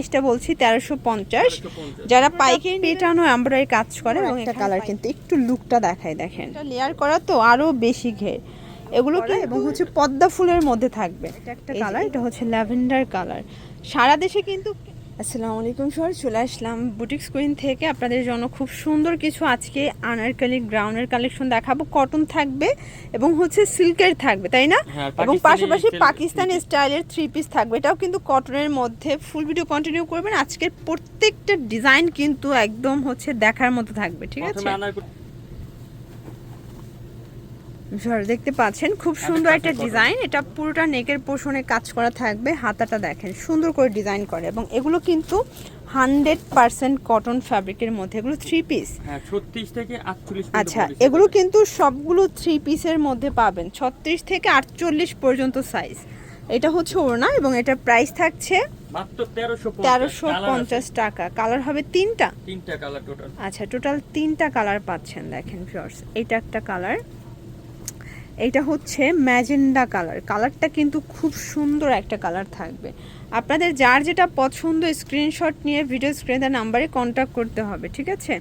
এটা বলছি 1350। যারা পাইকারি পেটানো এমব্রয়ডারি কাজ করে এবং একটা কালার কিন্তু একটু লুকটা দেখায়, দেখেন এটা লেয়ার করা তো আরো বেশি ঘের এগুলো কি এবং হচ্ছে পদ্মা ফুলের মধ্যে থাকবে। এটা একটা কালার, এটা হচ্ছে ল্যাভেন্ডার কালার। সারা দেশে কিন্তু আসসালামু আলাইকুম সর, চলে আসলাম বুটিক কুইন থেকে আপনাদের জন্য খুব সুন্দর কিছু আজকে আনারকলি গ্রাউন্ডের কালেকশন দেখাবো। কটন থাকবে এবং হচ্ছে সিল্কের থাকবে, তাই না? এবং পাশাপাশি পাকিস্তানি স্টাইলের 3 পিস থাকবে, এটাও কিন্তু কটনের মধ্যে। ফুল ভিডিও কন্টিনিউ করবেন, আজকের প্রত্যেকটা ডিজাইন কিন্তু একদম হচ্ছে দেখার মতো থাকবে, ঠিক আছে? দেখতে পাচ্ছেন খুব সুন্দর একটা ডিজাইন, এটা পুরোটা নেকের পোর্শনে কাজ করা থাকবে। হাতাটা দেখেন সুন্দর করে ডিজাইন করে এবং এগুলো কিন্তু 100% কটন ফ্যাব্রিকের মধ্যে। এগুলো 3 পিস, হ্যাঁ 36 থেকে 48। আচ্ছা, এগুলো কিন্তু সবগুলো 3 পিসের মধ্যে পাবেন, 36 থেকে 48 পর্যন্ত সাইজ। এটা হচ্ছে ওড়না এবং এটার প্রাইস থাকছে মাত্র 1350 টাকা। কালার হবে তিনটা কালার টোটাল। আচ্ছা, টোটাল 3টা কালার পাচ্ছেন। দেখেন ভিউয়ার্স, এটা একটা কালার, এটা হচ্ছে ম্যাজেন্ডা কালার। কালারটা কিন্তু খুব সুন্দর একটা কালার থাকবে। আপনাদের যার যেটা পছন্দ স্ক্রিনশট নিয়ে ভিডিও স্ক্রিনে নাম্বারে কন্ট্যাক্ট করতে হবে, ঠিক আছে?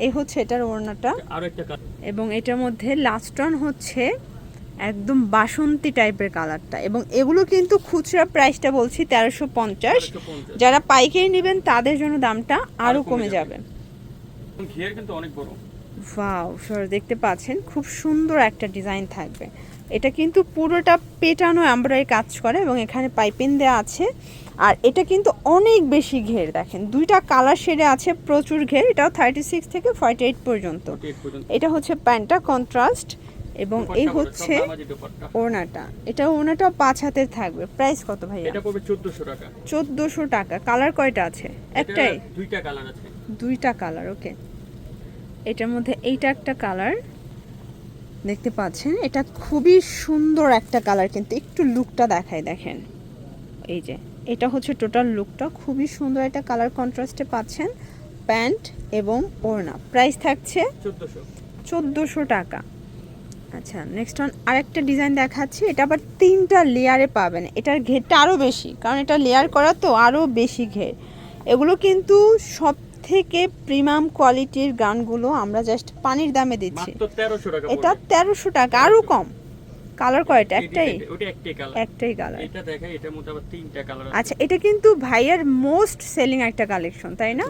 এই হচ্ছে এটার ওড়নাটা এবং এটার মধ্যে লাস্ট অন হচ্ছে একদম বাসন্তী টাইপের কালারটা। এবং এগুলো কিন্তু খুচরা প্রাইসটা বলছি 1350। যারা পাইকারি নেবেন তাদের জন্য দামটা আরো কমে যাবে। ঘের কিন্তু অনেক বড়। ওয়াও সর, দেখতে পাচ্ছেন খুব সুন্দর একটা ডিজাইন থাকবে। এটা কিন্তু পুরোটা পেটানো এমব্রয়ডারি কাজ করে এবং এখানে পাইপিং দেওয়া আছে। আর এটা কিন্তু অনেক বেশি ঘের, দেখেন দুইটা কালার শেডে আছে, প্রচুর ঘের। এটাও 36 থেকে 48 পর্যন্ত। এটা হচ্ছে প্যান্টটা কন্ট্রাস্ট এবং এই হচ্ছে ওড়নাটা। এটা ওড়নাটা 5 হাতের থাকবে। প্রাইস কত ভাইয়া? এটা পড়বে 1400 টাকা। 1400 টাকা। কালার কয়টা আছে? একটাই? দুইটা কালার আছে। দুইটা কালার, ওকে। এটার মধ্যে এইটা একটা কালার দেখতে পাচ্ছেন, এটা খুবই সুন্দর একটা কালার, কিন্তু একটু লুকটা দেখায়, দেখেন এই যে এটা হচ্ছে টোটাল লুকটা। খুবই সুন্দর একটা কালার কন্ট্রাস্টে পাচ্ছেন প্যান্ট এবং ওড়না। প্রাইস থাকছে 1400 টাকা। আচ্ছা, নেক্সট ওয়ান আরেকটা ডিজাইন দেখাচ্ছি। এটা আবার 3টা লেয়ারে পাবেন। এটার ঘেরটা আরও বেশি, কারণ এটা লেয়ার করা তো আরও বেশি ঘের। এগুলো কিন্তু সব থেকে প্রিমিয়াম কোয়ালিটির গানগুলো আমরা জাস্ট পানির দামে দিচ্ছি। এটা 1300 টাকা, আরো কম। কালার কয়টা? একটাই? একটাই কালার। এটা দেখেন, এটার মধ্যে আবার 3টা কালার আছে। আচ্ছা, এটা কিন্তু ভাইয়ার মোস্ট সেলিং একটা কালেকশন, তাই না?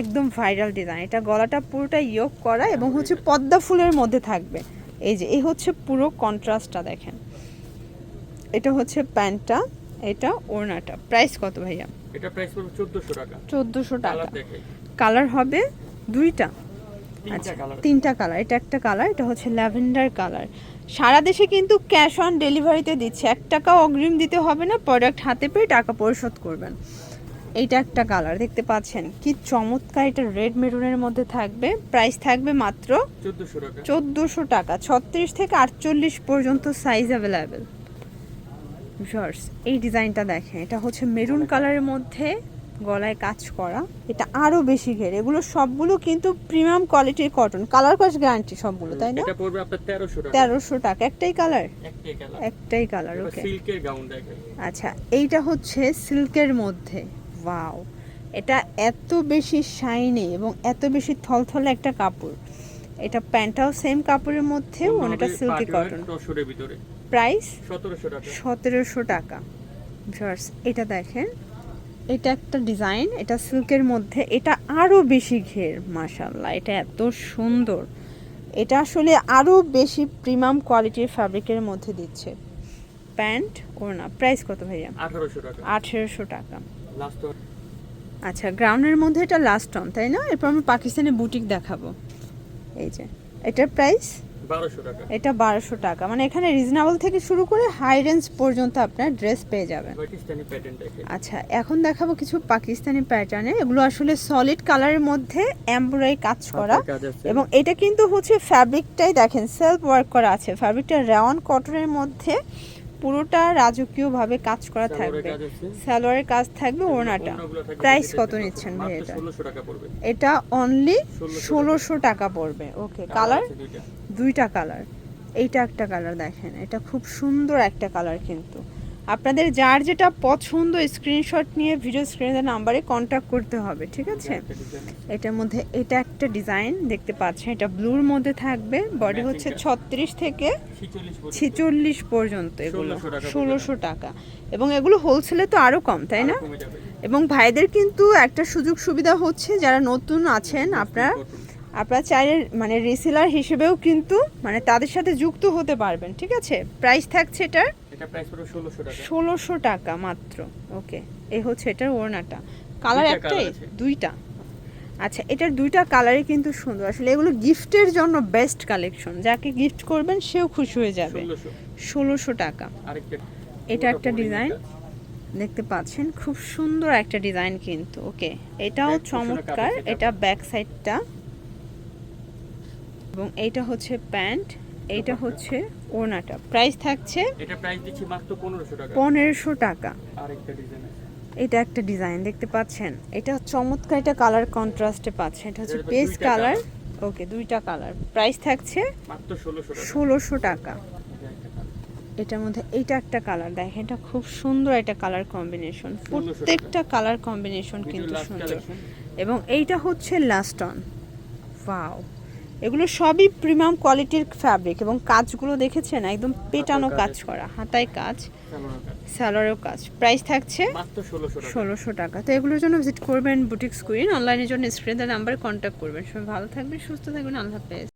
একদম ভাইরাল ডিজাইন। এটা গলাটা পুরোটা ইয়োক করা এবং হচ্ছে পদ্মা ফুলের মধ্যে থাকবে। এই যে এই হচ্ছে পুরো কন্ট্রাস্টটা, দেখেন। এটা হচ্ছে প্যান্টটা, এটা ওড়নাটা। প্রাইস কত ভাইয়া? এটা প্রাইস পড়বে 1400 টাকা। 1400 টাকা। কালার হবে দুইটা, আচ্ছা 3টা কালার। এটা একটা কালার, এটা হচ্ছে ল্যাভেন্ডার কালার। সারা দেশে কিন্তু ক্যাশ অন ডেলিভারিতে দিচ্ছে, 1 টাকাও অগ্রিম দিতে হবে না। প্রোডাক্ট হাতে পেয়ে টাকা পরিশোধ করবেন। এইটা একটা কালার দেখতে পাচ্ছেন, কি চমৎকার। এটা রেড মেরুনের মধ্যে থাকবে। প্রাইস থাকবে মাত্র 1400 টাকা। 36 থেকে 48 পর্যন্ত সাইজ অ্যাভেলেবেল। ভিউয়ার্স, এই ডিজাইনটা দেখেন, এটা হচ্ছে মেরুন কালারের মধ্যে গলায় কাজ করা। এটা আরো বেশি ঘের। এগুলো সবগুলো কিন্তু প্রিমিয়াম কোয়ালিটির কটন। কালার কস গ্যারান্টি সবগুলো, তাই না? এটা পড়বে আপনার 1300 টাকা। 1300 টাকা। একটাই কালার? একটাই কালার। ওকে। সিল্কের গাউন দেখেন। আচ্ছা, এইটা হচ্ছে সিল্কের মধ্যে। ওয়াও, এটা এত বেশি শাইনি এবং এত বেশি থলথলে একটা কাপড়। এটা প্যান্টটাও সেম কাপড়ের মধ্যে, ওনাটা সিল্কি কটন। প্রাইস 1700 টাকা। 1700 টাকা। ভিউয়ার্স, এটা দেখেন, এটা একটা ডিজাইন, এটা সিল্কের মধ্যে। এটা আরো বেশি ঘের, মাশাআল্লাহ, এটা এত সুন্দর। এটা আসলে আরো বেশি প্রিমিয়াম কোয়ালিটির ফ্যাব্রিকের মধ্যে দিচ্ছে। প্যান্ট ওড়না। প্রাইস কত ভাইয়া? 1800 টাকা। 1800 টাকা। লাস্ট। আচ্ছা, গ্রাউন্ডের মধ্যে এটা লাস্ট অন, তাই না? এরপর আমি পাকিস্তানি বুটিক দেখাবো। এই যে এটার প্রাইস 1200 টাকা। এটা 1200 টাকা। মানে এখানে রিজনেবল থেকে শুরু করে হাই রেঞ্জ পর্যন্ত আপনার ড্রেস পেয়ে যাবেন। পাকিস্তানি প্যাটার্ন দেখেন। আচ্ছা, এখন দেখাবো কিছু পাকিস্তানি প্যাটার্নে। এগুলো আসলে সলিড কালারের মধ্যে এমব্রয়ডারি কাজ করা এবং এটা কিন্তু হচ্ছে ফ্যাব্রিকটাই দেখেন সেলফ ওয়ার্ক করা আছে। ফ্যাব্রিকটা রেওয়ান কটনের মধ্যে, পুরোটা রাজকীয়ভাবে কাজ করা থাকবে। সালোয়ারের কাজ থাকবে, ওড়নাটা। প্রাইস কত নিচ্ছেন ভাই এটা? 1600 টাকা পড়বে। এটা অনলি 1600 টাকা পড়বে। ওকে। কালার দুইটা কালার। এইটা একটা কালার দেখেন, এটা খুব সুন্দর একটা কালার কিন্তু। আপনাদের যার যেটা পছন্দ স্ক্রিনশট নিয়ে ভিডিও স্ক্রিনের নাম্বারে কন্ট্যাক্ট করতে হবে, ঠিক আছে? একটা ডিজাইন আছে। এটার মধ্যে এটা একটা ডিজাইন দেখতে পাচ্ছেন, এটা ব্লুর মধ্যে থাকবে, বডি হচ্ছে 36 থেকে 46 পর্যন্ত, এগুলো 1600 টাকা 1600 টাকা। এবং এগুলো হোলসেলে তো আরও কম, তাই না? আরো কমে যাবে। এবং ভাইদের কিন্তু একটা সুযোগ সুবিধা হচ্ছে, যারা নতুন আছেন আপনারা চাইলে মানে রিসেলার হিসেবেও কিন্তু মানে তাদের সাথে যুক্ত হতে পারবেন, ঠিক আছে? প্রাইস থাকছে এটার এটা প্রাইস পড়বে 1600 টাকা। 1600 টাকা মাত্র। ওকে, এই হচ্ছে এটার ওড়নাটা। কালার দুইটা একটাই? colour আছে। দুইটা। আচ্ছা, এটার দুইটা কালারই কিন্তু সুন্দর। আসলে এগুলো গিফটের জন্য বেস্ট কালেকশন, যাকে গিফট করবেন সেও খুশি হয়ে যাবে। 1600 1600 টাকা। আরেকটা এটা একটা পুরো ডিজাইন boring দেখতে পাচ্ছেন, খুব সুন্দর একটা ডিজাইন কিন্তু। ওকে, এটাও Back portion এ কাজ চমৎকার। আছে, এটা ব্যাক সাইডটা, এবং এইটা হচ্ছে প্যান্ট, এইটা হচ্ছে ওড়নাটা। প্রাইস থাকছে এটা। এটা প্রাইস দিচ্ছি মাত্র 1500 টাকা। 1500 টাকা। আরেকটা ডিজাইন আছে। এটা একটা ডিজাইন দেখতে পাচ্ছেন, এটা চমৎকার, এটা কালার কন্ট্রাস্টে পাচ্ছেন। এটা হচ্ছে এটার পেস্ট দুইটা কালার। colour। ওকে, দুইটা কালার। প্রাইস থাকছে মাত্র 1600 টাকা। 1600 টাকা। এটা একটা colour। এটার মধ্যে এইটা একটা কালার দেখেন, এটা খুব সুন্দর একটা কালার কম্বিনেশন। 1600 প্রত্যেকটা কালার কম্বিনেশন ভিডিও কিন্তু লাস্ট সুন্দর। কালেকশন। এবং এইটা হচ্ছে লাস্ট অন। ওয়াও, এগুলো সবই প্রিমিয়াম কোয়ালিটির ফ্যাব্রিক, এবং কাজগুলো দেখেছেন একদম পেটানো কাজ করা, হাতায় কাজ, সালোয়ার কাজ। স্যালোয়ারও কাজ। প্রাইস থাকছে মাত্র 1600 টাকা। 1600 টাকা। তো এগুলোর জন্য ভিজিট করবেন বুটিক্স কুইন। অনলাইনের জন্য স্ক্রিনের নাম্বারে কন্ট্যাক্ট করবেন। সবাই ভালো থাকবেন, সুস্থ থাকবেন, আল্লাহ হাফেজ।